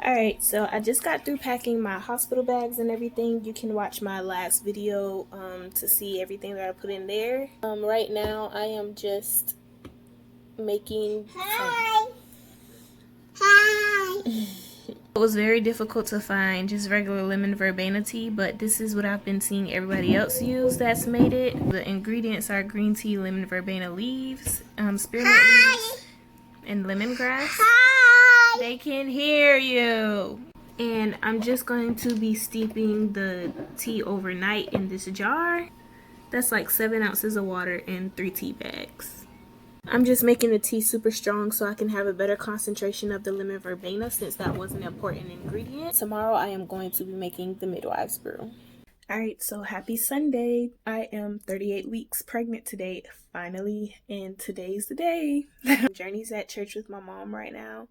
Alright, so I just got through packing my hospital bags and everything. You can watch my last video to see everything that I put in there. Right now I am just making It was very difficult to find just regular lemon verbena tea, but this is what I've been seeing everybody else use that's made it. The ingredients are green tea, lemon verbena leaves, spearmint leaves, and lemongrass. They can hear you. And I'm just going to be steeping the tea overnight in this jar. That's like 7 ounces of water in 3 tea bags. I'm just making the tea super strong so I can have a better concentration of the lemon verbena, since that was an important ingredient. Tomorrow I am going to be making the Midwives Brew. Alright, so happy Sunday. I am 38 weeks pregnant today, finally, and today's the day. Journey's at church with my mom right now,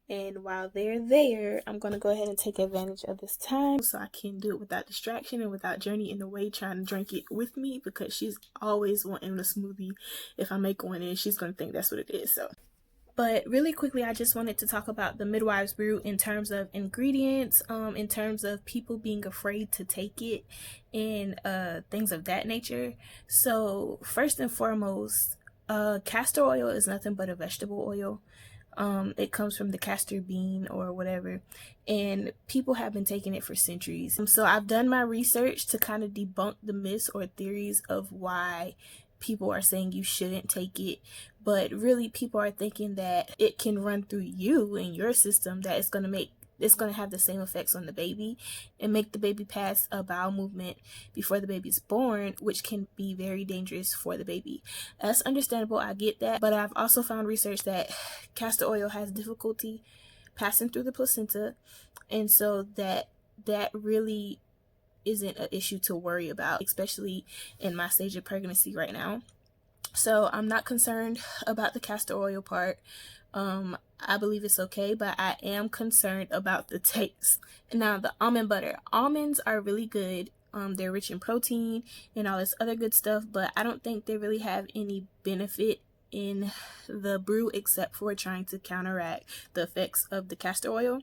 and while they're there, I'm going to go ahead and take advantage of this time so I can do it without distraction and without Journey in the way trying to drink it with me, because she's always wanting a smoothie. If I make one, and she's going to think that's what it is. But really quickly, I just wanted to talk about the Midwives Brew in terms of ingredients, in terms of people being afraid to take it, and things of that nature. So first and foremost, castor oil is nothing but a vegetable oil. It comes from the castor bean or whatever, and people have been taking it for centuries. So I've done my research to kind of debunk the myths or theories of why people are saying you shouldn't take it, but really people are thinking that it can run through you and your system, that it's going to have the same effects on the baby and make the baby pass a bowel movement before the baby's born, which can be very dangerous for the baby. That's understandable, I get that, but I've also found research that castor oil has difficulty passing through the placenta, and so that really isn't an issue to worry about, especially in my stage of pregnancy right now. So I'm not concerned about the castor oil part. I believe it's okay, but I am concerned about the taste. Now, the almond butter. Almonds are really good. They're rich in protein and all this other good stuff, but I don't think they really have any benefit in the brew except for trying to counteract the effects of the castor oil.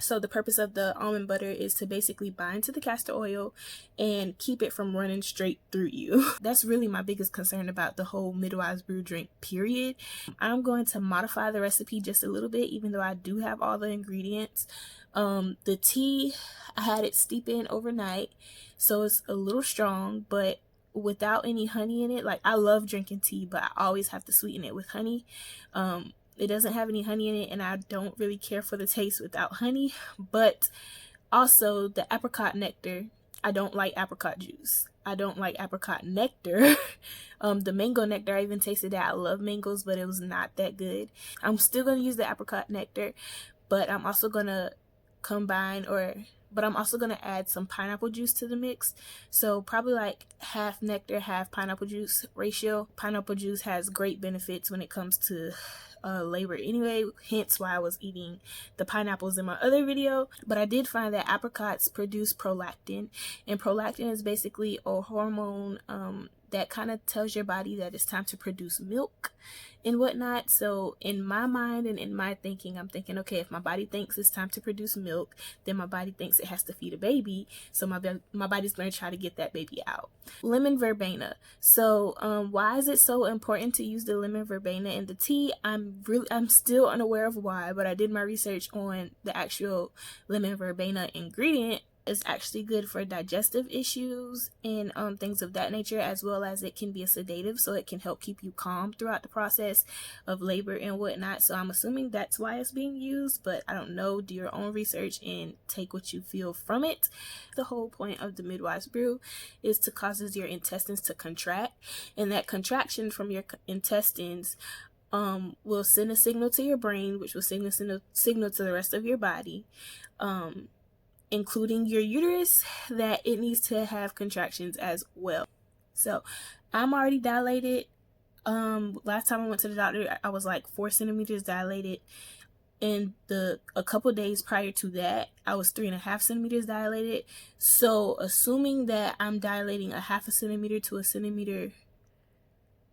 So the purpose of the almond butter is to basically bind to the castor oil and keep it from running straight through you. That's really my biggest concern about the whole Midwives Brew drink, period. I'm going to modify the recipe just a little bit, even though I do have all the ingredients. The tea, I had it steep in overnight, so it's a little strong, but without any honey in it. Like, I love drinking tea, but I always have to sweeten it with honey. It doesn't have any honey in it, and I don't really care for the taste without honey. But also the apricot nectar, I don't like apricot juice. I don't like apricot nectar. The mango nectar, I even tasted that. I love mangoes, but it was not that good. I'm still going to use the apricot nectar, but I'm also going to add some pineapple juice to the mix. So probably like half nectar, half pineapple juice ratio. Pineapple juice has great benefits when it comes to labor anyway, hence why I was eating the pineapples in my other video. But I did find that apricots produce prolactin, and prolactin is basically a hormone that kind of tells your body that it's time to produce milk and whatnot. So in my mind and in my thinking, I'm thinking, okay, if my body thinks it's time to produce milk, then my body thinks it has to feed a baby, so my body's going to try to get that baby out. Lemon verbena. So why is it so important to use the lemon verbena in the tea? I'm still unaware of why, but I did my research on the actual lemon verbena ingredient. Is actually good for digestive issues and things of that nature, as well as it can be a sedative, so it can help keep you calm throughout the process of labor and whatnot. So I'm assuming that's why it's being used, but I don't know. Do your own research and take what you feel from it. The whole point of the Midwives Brew is to causes your intestines to contract, and that contraction from your intestines will send a signal to your brain, which will send a signal to the rest of your body, including your uterus, that it needs to have contractions as well. So I'm already dilated. Last time I went to the doctor, I was like 4 centimeters dilated, and a couple days prior to that, I was 3.5 centimeters dilated. So assuming that I'm dilating a 0.5 centimeter to a centimeter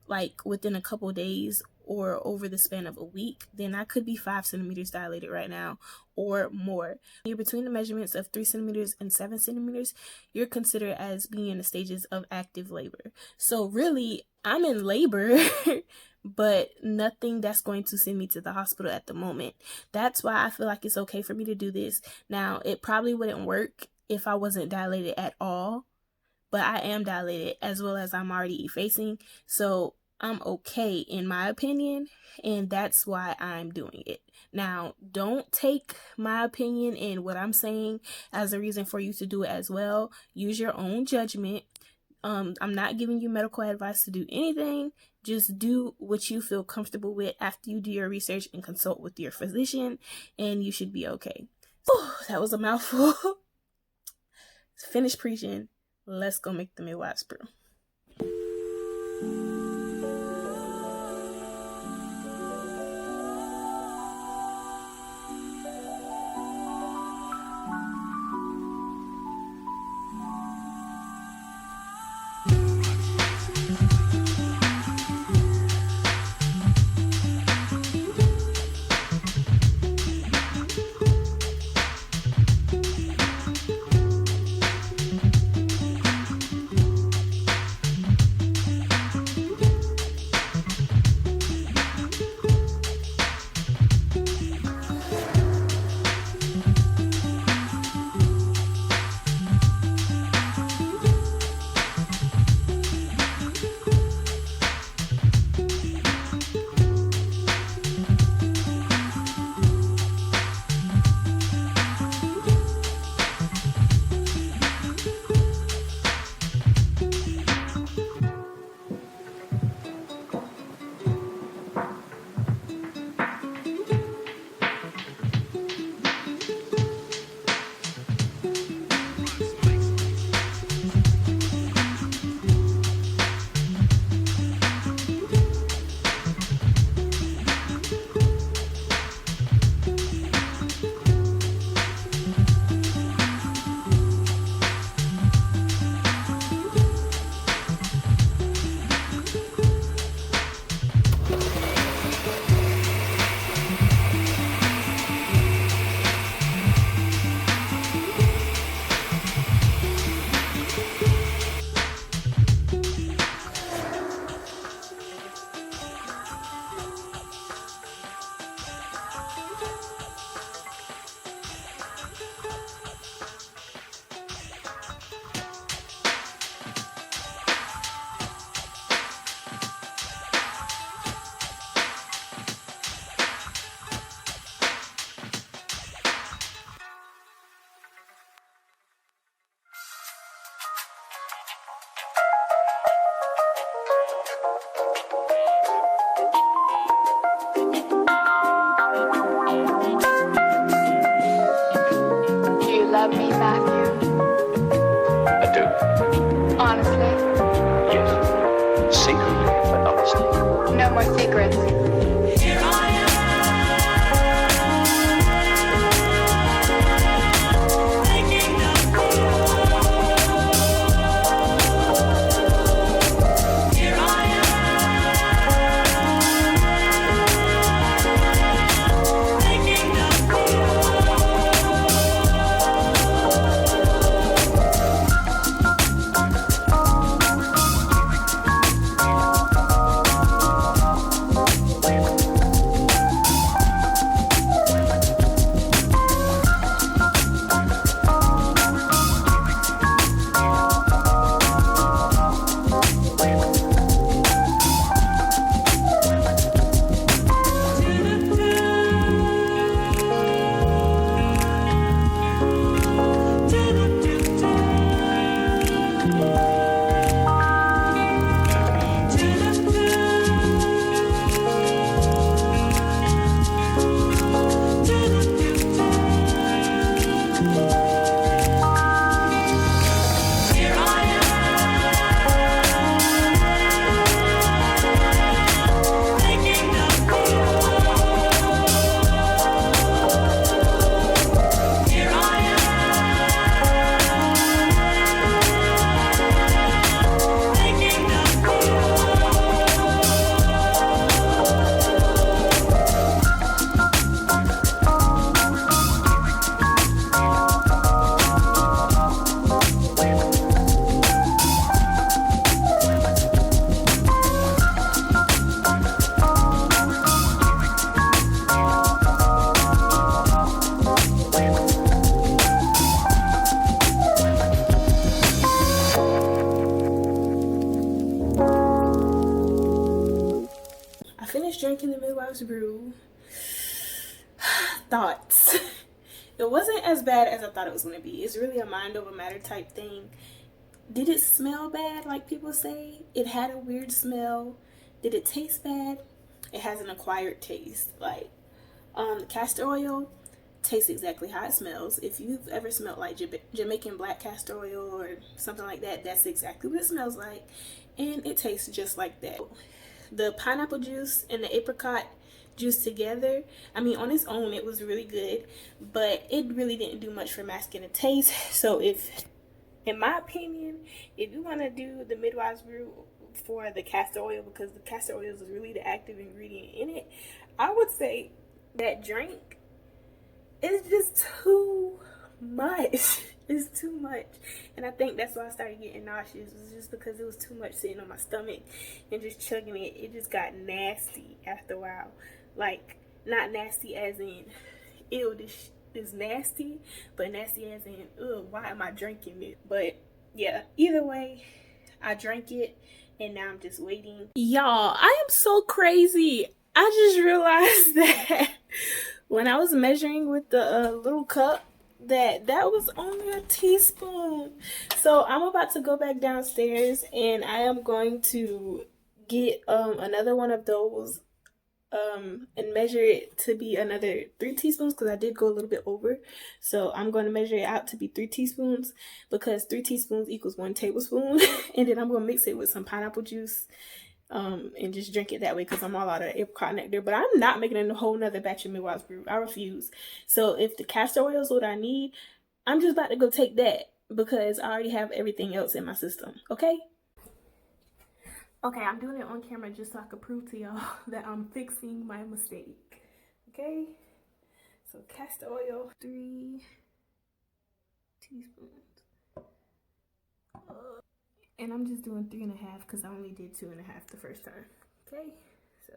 like within a couple days, or over the span of a week, then I could be 5 centimeters dilated right now or more. You're between the measurements of 3 centimeters and 7 centimeters, you're considered as being in the stages of active labor. So really, I'm in labor, but nothing that's going to send me to the hospital at the moment. That's why I feel like it's okay for me to do this. Now, it probably wouldn't work if I wasn't dilated at all, but I am dilated as well as I'm already effacing. So I'm okay in my opinion, and that's why I'm doing it. Now, don't take my opinion and what I'm saying as a reason for you to do it as well. Use your own judgment. I'm not giving you medical advice to do anything. Just do what you feel comfortable with after you do your research and consult with your physician, and you should be okay. Whew, that was a mouthful. Finish preaching. Let's go make the Midwives Brew. Love me, Matthew? I do. Honestly? Yes. Secretly, but honestly. No more secrets. Here I am, making up for you. Here I am, making up for you. Midwives Brew. Thoughts. It wasn't as bad as I thought it was going to be. It's really a mind over matter type thing. Did it smell bad like people say? It had a weird smell. Did it taste bad? It has an acquired taste. Like, castor oil tastes exactly how it smells. If you've ever smelled like Jamaican black castor oil or something like that, that's exactly what it smells like. And it tastes just like that. The pineapple juice and the apricot juice together, I mean, on its own it was really good, but it really didn't do much for masking the taste. So in my opinion, if you want to do the Midwives Brew for the castor oil, because the castor oil is really the active ingredient in it, I would say that drink is just too much. It's too much. And I think that's why I started getting nauseous. It was just because it was too much sitting on my stomach and just chugging it. It just got nasty after a while. Like, not nasty as in, ew, this is nasty, but nasty as in, ugh, why am I drinking it? But yeah, either way, I drank it and now I'm just waiting. Y'all, I am so crazy. I just realized that when I was measuring with the little cup, that was only a teaspoon. So I'm about to go back downstairs and I am going to get another one of those and measure it to be another 3 teaspoons, because I did go a little bit over. So I'm going to measure it out to be 3 teaspoons, because 3 teaspoons equals 1 tablespoon. And then I'm going to mix it with some pineapple juice and just drink it that way, because I'm all out of apricot nectar. But I'm not making a whole nother batch of Midwives Brew. I refuse. So if the castor oil is what I need, I'm just about to go take that, because I already have everything else in my system. Okay, I'm doing it on camera just so I can prove to y'all that I'm fixing my mistake. Okay, so castor oil, 3 teaspoons. And I'm just doing 3.5 because I only did 2.5 the first time. Okay, so.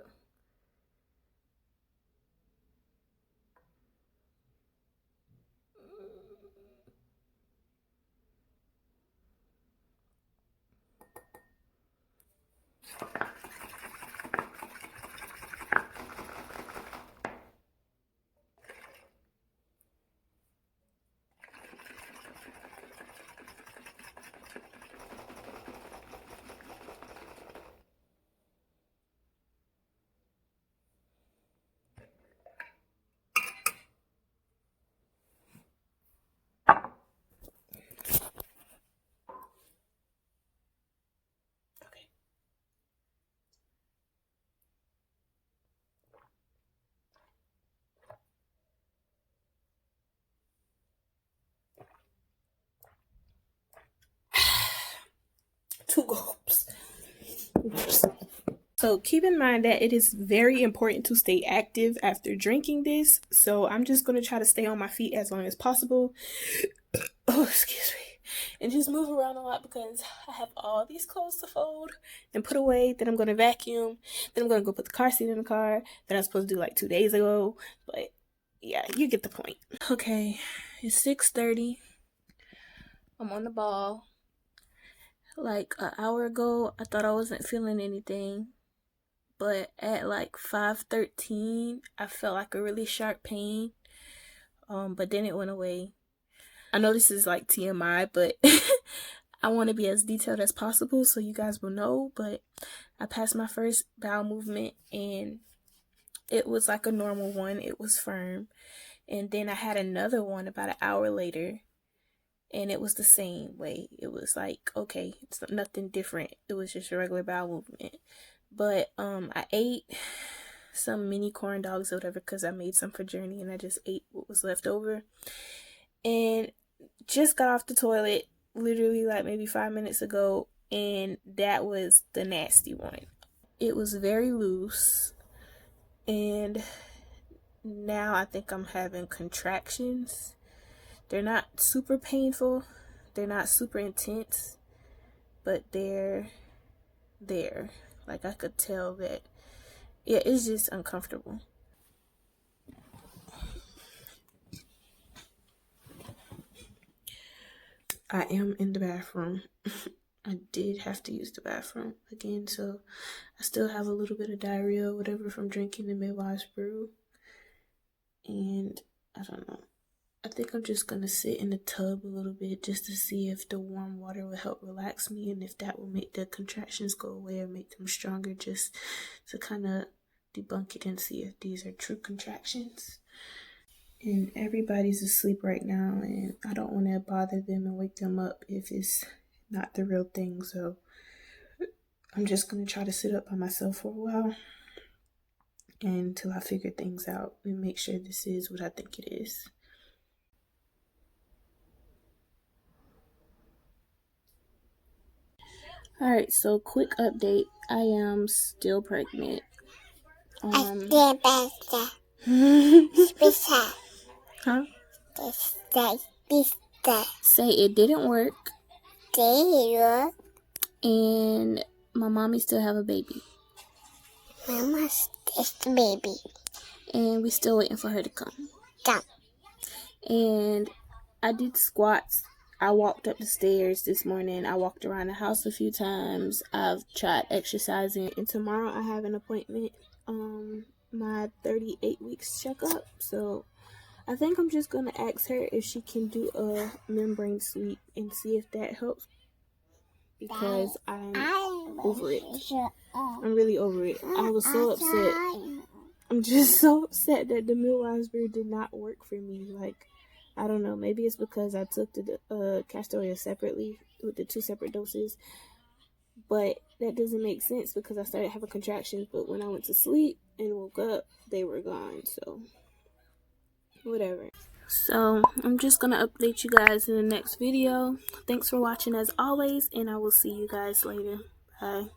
Two gulps. So keep in mind that it is very important to stay active after drinking this. So I'm just going to try to stay on my feet as long as possible. Oh, excuse me. And just move around a lot, because I have all these clothes to fold and put away. Then I'm going to vacuum. Then I'm going to go put the car seat in the car that I was supposed to do like 2 days ago. But yeah, you get the point. Okay, it's 6:30. I'm on the ball. Like an hour ago, I thought I wasn't feeling anything, but at like 5:13, I felt like a really sharp pain, but then it went away. I know this is like TMI, but I want to be as detailed as possible so you guys will know. But I passed my first bowel movement and it was like a normal one. It was firm. And then I had another one about an hour later, and it was the same way. It was like, okay, it's nothing different. It was just a regular bowel movement. But I ate some mini corn dogs or whatever, because I made some for Journey, and I just ate what was left over. And just got off the toilet literally like maybe 5 minutes ago, and that was the nasty one. It was very loose, and now I think I'm having contractions. They're not super painful, they're not super intense, but they're there. Like, I could tell that, yeah, it's just uncomfortable. I am in the bathroom. I did have to use the bathroom again, so I still have a little bit of diarrhea or whatever from drinking the Midwives Brew. And I don't know. I think I'm just going to sit in the tub a little bit just to see if the warm water will help relax me and if that will make the contractions go away or make them stronger, just to kind of debunk it and see if these are true contractions. And everybody's asleep right now, and I don't want to bother them and wake them up if it's not the real thing. So I'm just going to try to sit up by myself for a while until I figure things out and make sure this is what I think it is. Alright, so quick update. I am still pregnant. Huh? Say it didn't work. And my mommy still have a baby. Mama's just a baby. And we still waiting for her to come. Come. And I did squats. I walked up the stairs this morning. I walked around the house a few times. I've tried exercising. And tomorrow I have an appointment. My 38 weeks checkup. So I think I'm just going to ask her if she can do a membrane sweep and see if that helps. Because I'm over it. I'm really over it. I was so upset. I'm just so upset that the Midwives Brew did not work for me. Like, I don't know. Maybe it's because I took the castor oil separately with the 2 separate doses. But that doesn't make sense because I started having contractions. But when I went to sleep and woke up, they were gone. So, whatever. So, I'm just going to update you guys in the next video. Thanks for watching as always. And I will see you guys later. Bye.